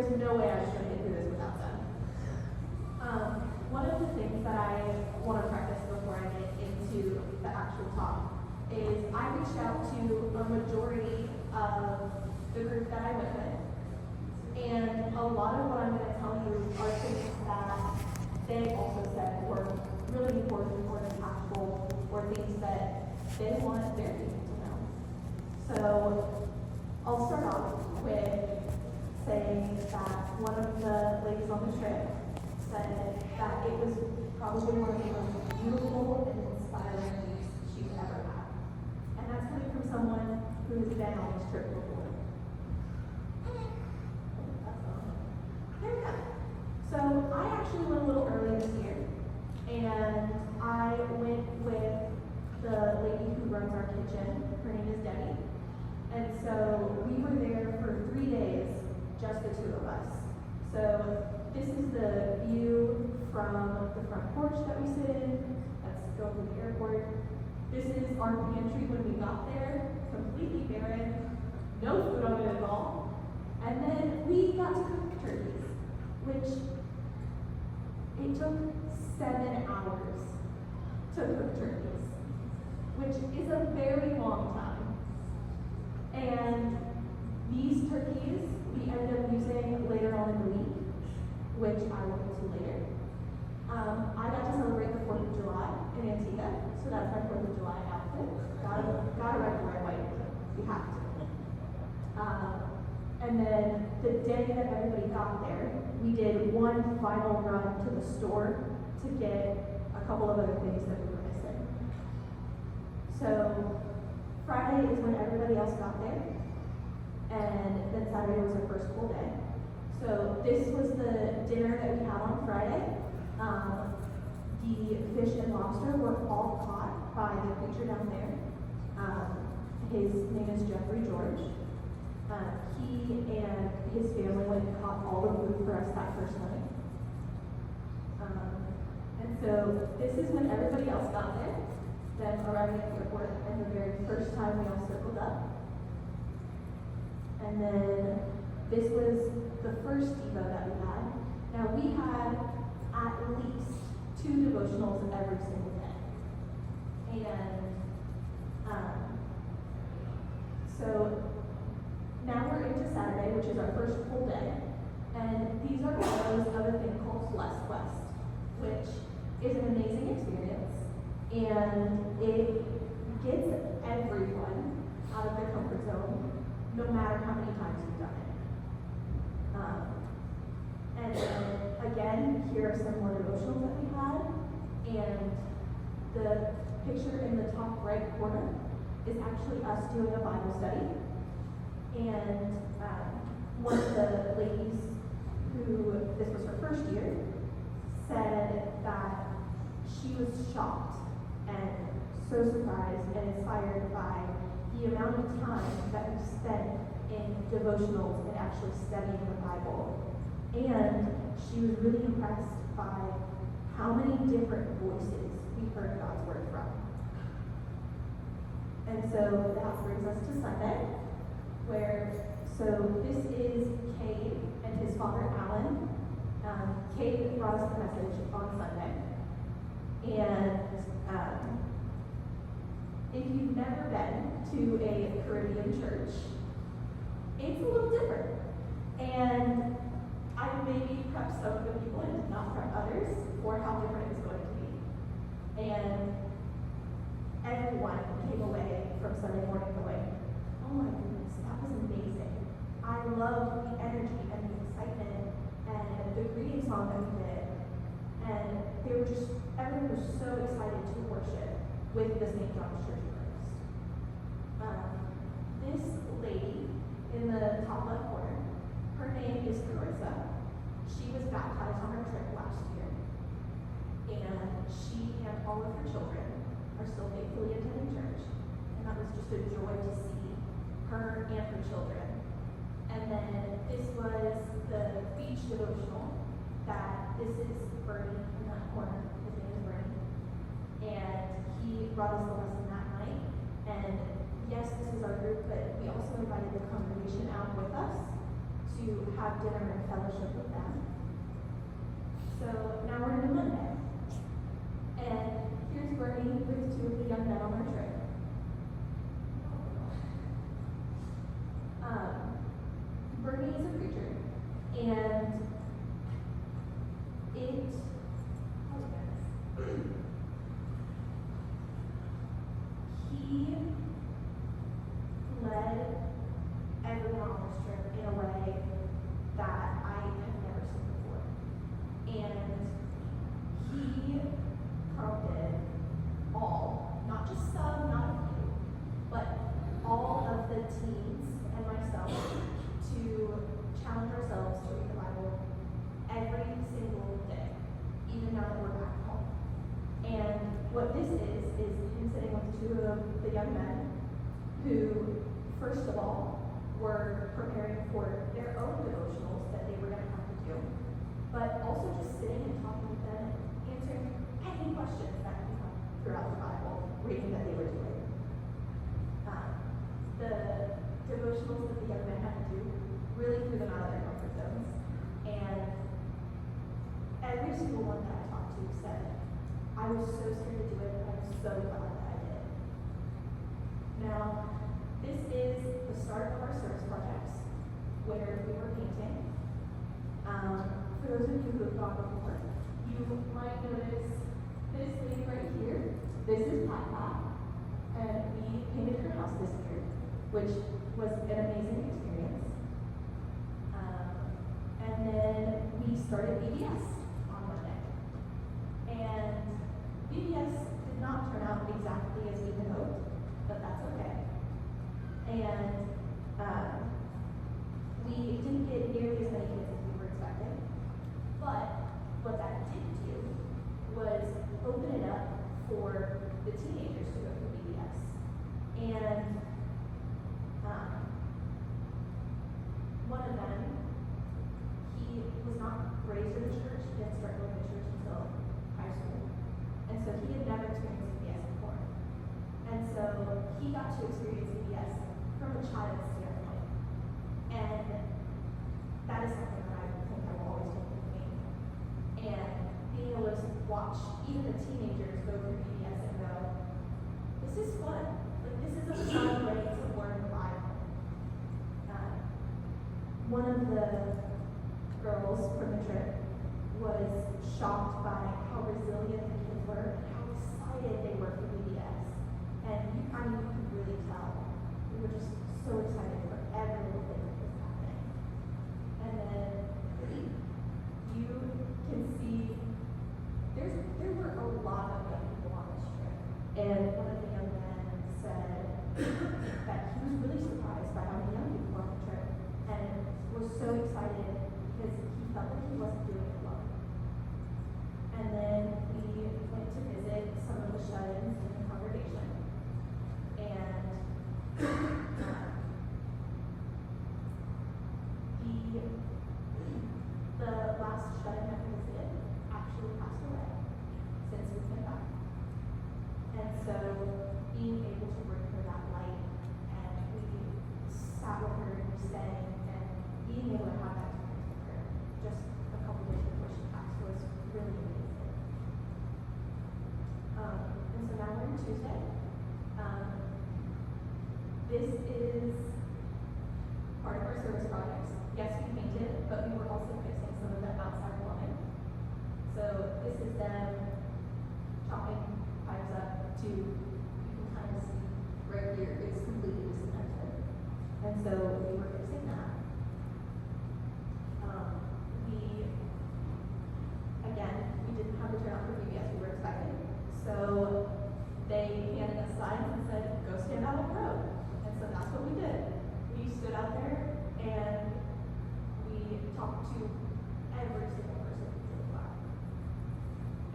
there's no way I was going to get through this without them. One of the things that I want to preface before I get into the actual talk is I reached out to a majority of the group that I went with, and a lot of what I'm going to tell you are things that they also said were really important or impactful or things that they want their people to know. So I'll start off with saying that one of the ladies on the trip said that it was probably one of the most beautiful and inspiring weeks she's ever had. And that's coming from someone who has been on this trip before. There we go. So I actually went a little early this year, and I went with the lady who runs our kitchen. Her name is Debbie. And so we were there for 3 days, just the two of us. So this is the view from the front porch that we sit in. That's going to the airport. This is our pantry when we got there, completely barren, no food on it at all. And then we got to cook turkeys, which it took 7 hours to cook turkeys, which is a very long time. And these turkeys we ended up using later on in the week, which I will get to later. I got to celebrate the 4th of July in Antigua, so that's my 4th of July outfit. Gotta ride the right way. You have to. And then the day that everybody got there, we did one final run to the store to get a couple of other things that we were missing. So Friday is when everybody else got there, and then Saturday was our first full day. So this was the dinner that we had on Friday. The fish and lobster were all caught by the creature down there. His name is Jeffrey George. He and his family went and caught all the food for us that first night. And so this is when everybody else got there, then arriving at the airport, and the very first time we all circled up. And then this was the first Devo that we had. Now we had at least 2 devotionals every single day. And so now we're into Saturday, which is our first full day. And these are those other thing called Blessed Quest, which is an amazing experience. And it gets everyone out of their comfort zone, no matter how many times you've done it. And then, again, here are some more devotionals that we had. And the picture in the top right corner is actually us doing a Bible study. And one of the ladies who, this was her first year, said that she was shocked and so surprised and inspired by the amount of time that we spent in devotionals and actually studying the Bible. And she was really impressed by how many different voices we heard God's word from. And so that brings us to Sunday, so this is Cade and his father Alan. Cade brought us the message on Sunday. And if you've never been to a Caribbean church, it's a little different. And I maybe prepped some of the people and did not prep others for how different it's going to be. And everyone came away from Sunday morning going, oh my goodness, that was amazing. I love the energy and the excitement and the greeting song that we did. And they were just, everyone was so excited to worship with the St. John's Church of Christ. This lady in the top left corner, her name is Carissa. She was baptized on her trip last year. And she and all of her children are still faithfully attending church. And that was just a joy to see her and her children. And then this was the beach devotional this is Bernie in that corner. His name is Bernie. And he brought us the lesson that night. And yes, this is our group, but we also invited the congregation out with us to to have dinner and fellowship with them. So now we're into Monday. And here's Bernie with two of the young men on their trip. Bernie is a preacher, and he led everyone on this trip in a way that I have never seen before. And he prompted all, not just some, not a few, but all of the teens and myself to challenge ourselves to read the Bible every single day, even now that we're back home. And what this is him sitting with two of the young men who, first of all, were preparing for their own devotionals that they were going to have to do, but also just sitting and talking with them and answering any questions that came up throughout the Bible, reading that they were doing. The devotionals that the young men had to do really threw them out of their comfort zones. And every single one that I talked to said, I was so scared to do it, but I'm so glad that I did. Now, this is the start of our service projects, where we were painting. For those of you who have gone before, you might notice this lady right here. This is Pat, and we painted her house this year, which was an amazing experience. And then we started VBS on Monday. And VBS did not turn out exactly as we had hoped, but that's okay. And we didn't get nearly as many kids as we were expecting. But what that did do was open it up for the teenagers to go through VBS. And one of them, he was not raised in the church. He didn't start going to church until high school. And so he had never experienced VBS before. And so he got to experience VBS from a child's standpoint. And that is something that I think I will always take with me. And being able to watch even the teenagers go through VBS and go, this is fun. Like, this is a fun way to learn the Bible. One of the girls from the trip was shocked by how resilient the kids were and how excited they were for VBS. And you could really tell. We were just so excited for every little thing that was happening. And then you can see there were a lot of young people on this trip. And one of the young men said that he was really surprised by how many young people were on the trip and was so excited because he felt like he wasn't doing it alone. And then we went to visit some of the shut-ins in the congregation. And the last shut-in that we visited actually passed away since we've been back. And so being able to bring her that light, and we sat with her and we sang, and being able to have that experience with her just a couple days before she passed was really amazing. And so now we're on Tuesday. This is part of our service projects. Yes, we painted, but we were also fixing some of the outside plumbing. So this is them chopping pipes up to, you can kind of see right here, it's completely disconnected. And so we were fixing that. We didn't have the turnout for VBS we were expecting. So they handed us signs and said, go stand out on the road. And so that's what we did. We stood out there and we talked to every single person who drove by.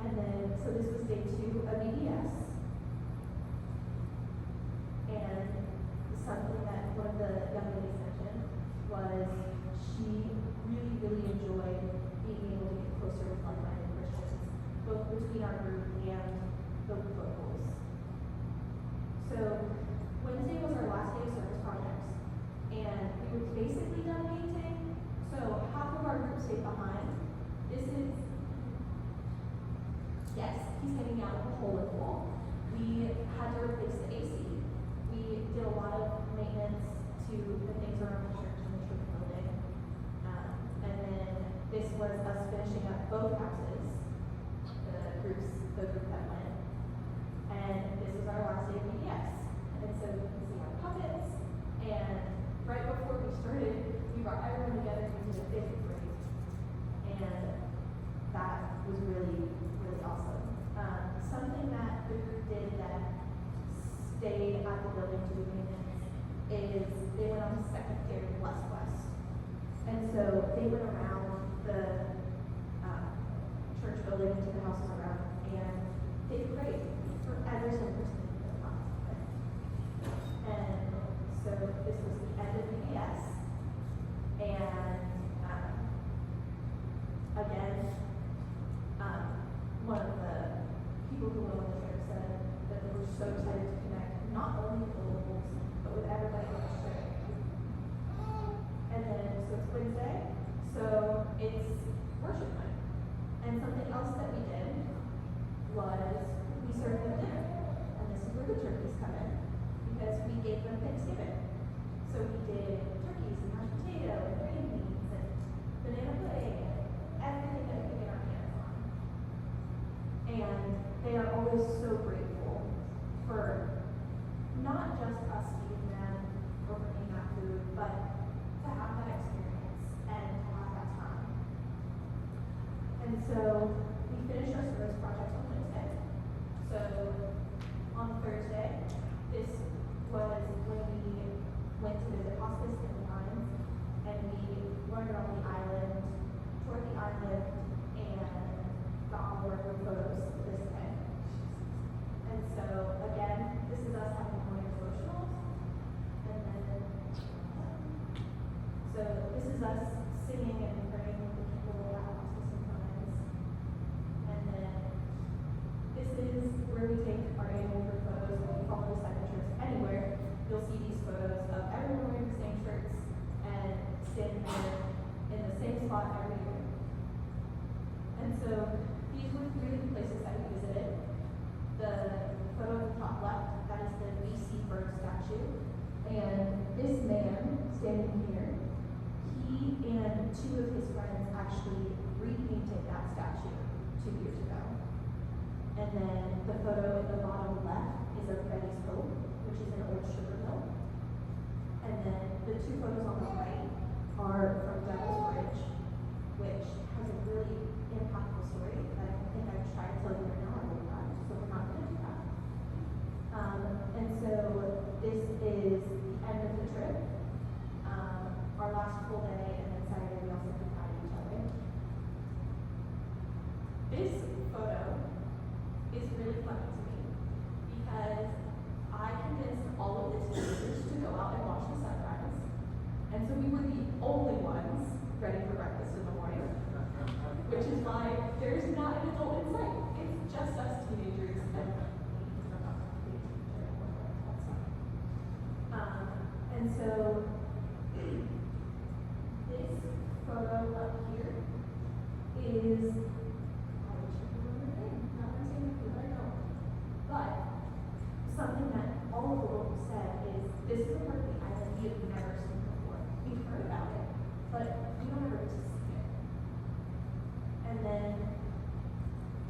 And then, so this was day 2 of VBS. And something that one of the young ladies mentioned was she really, really enjoyed being able to get closer with like-minded Christians, both between our group and the locals. So Wednesday was our last day of service projects, and we were basically done painting, hole in the wall. We had to replace the AC. We did a lot of maintenance to the things around the church and the church building. And then this was us finishing up both houses, the group that went. And this was our last day of PBS. And so you can see our puppets. And right before we started, we brought everyone together and did a big parade. And that was really, really awesome. Something that the group did that stayed at the building to do maintenance is they went on the secretary bless quest. And so they went around the church building to the houses around and they prayed for every single person in the house. And so this was the end of PBS. And again, one of the people who went on the trip said that they were so excited to connect not only with the locals, but with everybody on the trip. And then, so it's Wednesday, so it's worship night. And something else that we did was we served them dinner. And this is where the turkeys come in, because we gave them Thanksgiving. So we did turkeys and mashed potato and green beans and banana pudding and everything that we could get our hands on. And they are always so grateful for not just us feeding them or bringing that food, but to have that experience and to have that time. And so we finished our service project on Wednesday. So on Thursday, this was when we went to visit hospice in the mines, and we wandered on the island, toured the island, and got on board with photos this day. And so again, this is us having morning devotionals, and then so this is us singing and praying with the people at hospice and mines. And then this is where we take our annual group photos and we follow the signatures anywhere. You'll see these photos of everyone wearing the same shirts and standing there in the same spot every year. And so these were three of the places that we visited. The photo at the top left, that is the BC bird statue. And this man standing here, he and two of his friends actually repainted that statue 2 years ago. And then the photo at the bottom left is of Betty's Hope, which is an old sugar mill. And then the two photos on the right are from Devil's Bridge, which has a really impactful story that I think I've tried to tell you right now, I will not, so we're not going to do that. And so this is the end of the trip, our last full day, and then Saturday we also said goodbye to each other. This photo is really funny to me because I convinced all of the teenagers to go out and watch the sunrise. And so we were the only ones ready for breakfast in the morning, which is why there's not an adult in sight. It's just us teenagers and so this photo up here is but something that all of the locals said is this is a part of the island we have never seen before. We've heard about it, but we don't ever get to see it. And then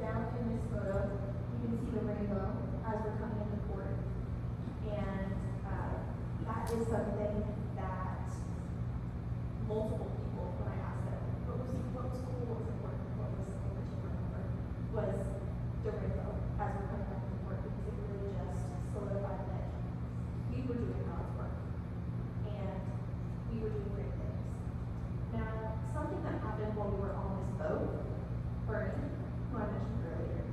down in this photo, you can see the rainbow as we're coming into port. And that is something that multiple people, when I asked them, what was cool, what was important, what was something that you remember, was the rainbow as we're coming back to port, because it really just solidified that we were doing God's work and we were doing great things. Now, something that happened while we were on this boat, Bernie, who I mentioned earlier,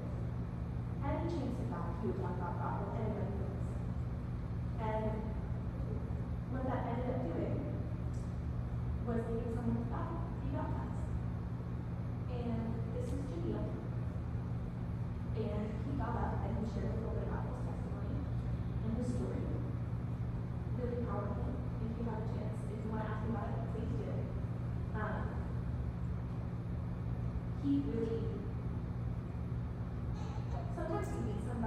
any chance he got, he would talk about God with anybody who was. And what that ended up doing was leading someone to be baptized. And this is Janelle. And he got up and he shared a little bit about his testimony and his story. Really powerful. If you have a chance, if you want to ask him about it, please do. He really, sometimes he meets some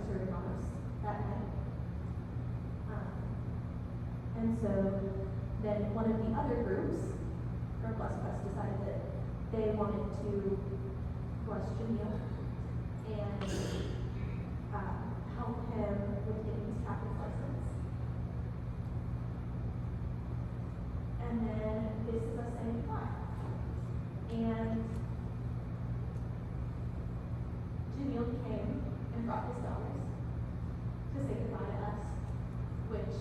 serving on us that night. And so then one of the other groups from Bless Quest decided that they wanted to bless Jamil and help him with getting his captain's license. And then this is us saying goodbye. And Jamil came and brought his daughters to say goodbye to us, which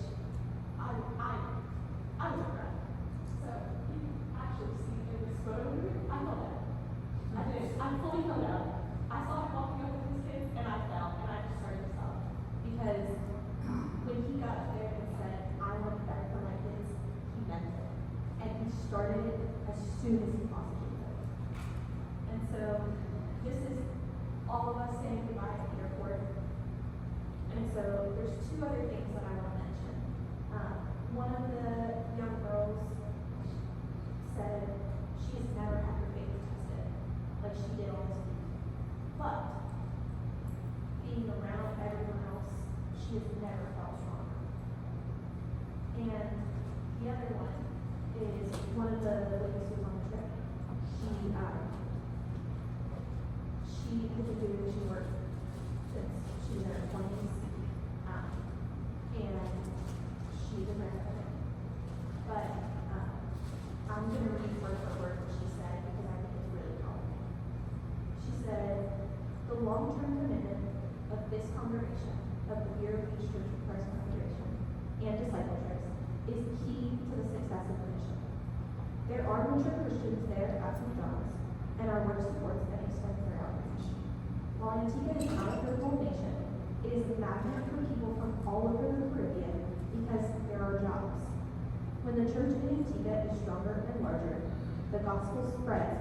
I was proud. So you can actually see in this photo, I fell down. I did. I fully fell down. I saw him walking up with his kids, and I fell, and I just started to sob. Because when he got up there and said, I want better for my kids, he meant it. And he started it as soon as he possibly could. And so this is all of us saying goodbye at the airport. And so there's two other things that I want to mention. One of the young girls said she has never had her faith tested like she did on this week. But being around everyone else, she has never felt strong. And the other one is one of the ladies who was on the trip. She has been doing mission work since she was in her 20s. And she's a grandmother. But I'm going to read word for word what she said because I think it's really powerful. She said, the long-term commitment of this congregation, of the Vero Beach Church of Christ congregation, and disciple trips is key to the success of the mission. There are mature Christians there at St. John's, and our work supports and extends their outreach. While Antigua is not a third-world nation, it is a magnet for people from all over the Caribbean because there are jobs. When the church in Antigua is stronger and larger, the gospel spreads